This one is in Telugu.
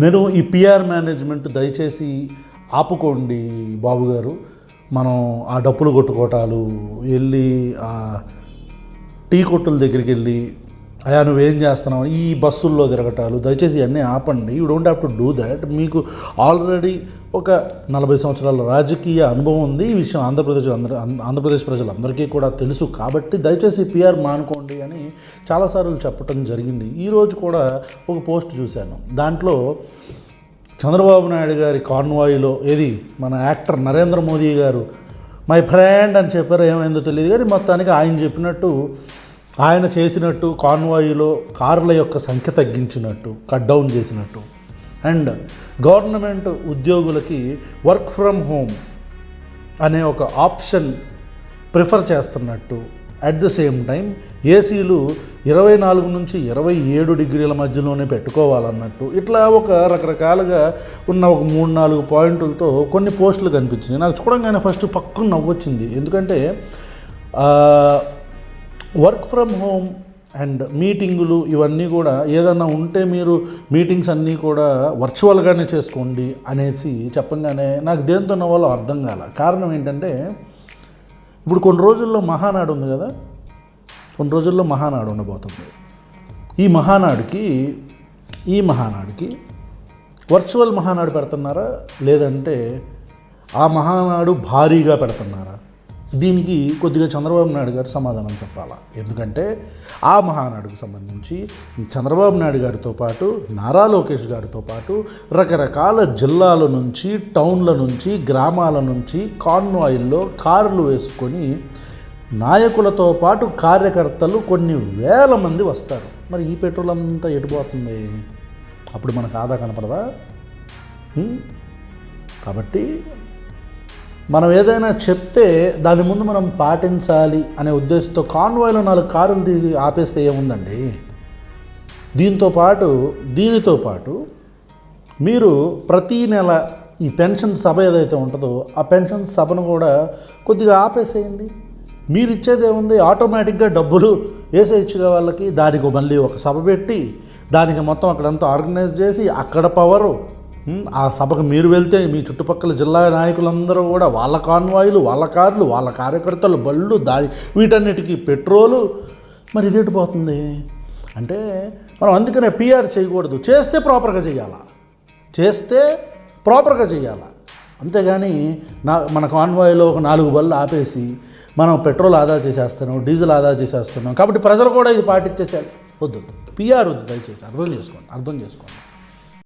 నేను ఈ పిఆర్ మేనేజ్మెంట్ దయచేసి ఆపుకోండి బాబు గారు. మనం ఆ డప్పులు కొట్టుకోవటాలు, వెళ్ళి ఆ టీ కొట్టుల దగ్గరికి వెళ్ళి అయ్యా నువ్వేం చేస్తున్నావు ఈ బస్సుల్లో తిరగటాలు, దయచేసి ఇవన్నీ ఆపండి. You don't have to do that. మీకు ఆల్రెడీ ఒక 40 సంవత్సరాల రాజకీయ అనుభవం ఉంది. ఈ విషయం ఆంధ్రప్రదేశ్ ప్రజలందరికీ కూడా తెలుసు. కాబట్టి దయచేసి పిఆర్ మానుకోండి అని చాలాసార్లు చెప్పడం జరిగింది. ఈరోజు కూడా ఒక పోస్ట్ చూశాను. దాంట్లో చంద్రబాబు నాయుడు గారి కాన్వాయ్లో ఏది మన యాక్టర్ నరేంద్ర మోదీ గారు మై ఫ్రెండ్ అని చెప్పారు. ఏమైందో తెలియదు కానీ మొత్తానికి ఆయన చెప్పినట్టు, ఆయన చేసినట్టు కాన్వాయ్లో కార్ల యొక్క సంఖ్య తగ్గించినట్టు, కట్ డౌన్ చేసినట్టు, అండ్ గవర్నమెంట్ ఉద్యోగులకి వర్క్ ఫ్రమ్ హోమ్ అనే ఒక ఆప్షన్ ప్రిఫర్ చేస్తున్నట్టు, అట్ ద సేమ్ టైం ఏసీలు 24 నుంచి 27 డిగ్రీల మధ్యలోనే పెట్టుకోవాలన్నట్టు, ఇట్లా ఒక రకరకాలుగా ఉన్న ఒక 3-4 పాయింట్లతో కొన్ని పోస్టులు కనిపించినాయి. నాకు చూడంగానే ఫస్ట్ పక్కన నవ్వొచ్చింది. ఎందుకంటే వర్క్ ఫ్రమ్ హోమ్ అండ్ మీటింగులు ఇవన్నీ కూడా ఏదన్నా ఉంటే మీరు మీటింగ్స్ అన్నీ కూడా వర్చువల్గానే చేసుకోండి అనేసి చెప్పంగానే నాకు దేంతో నవ్వాలో అర్థం కాల. కారణం ఏంటంటే ఇప్పుడు కొన్ని రోజుల్లో మహానాడు ఉంది కదా, కొన్ని రోజుల్లో మహానాడు ఉండబోతుంది. ఈ మహానాడుకి వర్చువల్ మహానాడు పెడుతున్నారా, లేదంటే ఆ మహానాడు భారీగా పెడుతున్నారా? దీనికి కొద్దిగా చంద్రబాబు నాయుడు గారు సమాధానం చెప్పాలా. ఎందుకంటే ఆ మహానాడుకు సంబంధించి చంద్రబాబు నాయుడు గారితో పాటు నారా లోకేష్ గారితో పాటు రకరకాల జిల్లాల నుంచి, టౌన్ల నుంచి, గ్రామాల నుంచి కాన్వాయ్ల్లో కార్లు వేసుకొని నాయకులతో పాటు కార్యకర్తలు కొన్ని వేల మంది వస్తారు. మరి ఈ పెట్రోల్ అంతా ఎటుపోతుంది? అప్పుడు మనకు ఆదా కనపడదా? కాబట్టి మనం ఏదైనా చెప్తే దాని ముందు మనం పాటించాలి అనే ఉద్దేశంతో కాన్వాయ్లో 4 కారులు దిగి ఆపేస్తే ఏముందండి? దీనితో పాటు మీరు ప్రతీ నెల ఈ పెన్షన్ సభ ఏదైతే ఉంటుందో ఆ పెన్షన్ సభను కూడా కొద్దిగా ఆపేసేయండి. మీరు ఇచ్చేది ఏముంది? ఆటోమేటిక్గా డబ్బులు వేసేయచ్చుగా వాళ్ళకి. దానికి మళ్ళీ ఒక సభ పెట్టి దానికి మొత్తం అక్కడంతా ఆర్గనైజ్ చేసి అక్కడ పవరు, ఆ సభకు మీరు వెళ్తే మీ చుట్టుపక్కల జిల్లా నాయకులందరూ కూడా వాళ్ళ కాన్వాయ్లు, వాళ్ళ కార్లు, వాళ్ళ కార్యకర్తలు, బళ్ళు, వీటన్నిటికీ పెట్రోలు. మరి ఇదేటి పోతుంది అంటే మనం అందుకనే పిఆర్ చేయకూడదు. చేస్తే ప్రాపర్గా చేయాలా, అంతేగాని మన కాన్వాయ్లో ఒక 4 బళ్ళు ఆపేసి మనం పెట్రోల్ ఆదా చేసేస్తున్నాం, డీజిల్ ఆదా చేసేస్తున్నాం. కాబట్టి ప్రజలు కూడా ఇది పాటించేసారు. వద్దు, పిఆర్ వద్దు, దయచేసి అర్థం చేసుకోండి.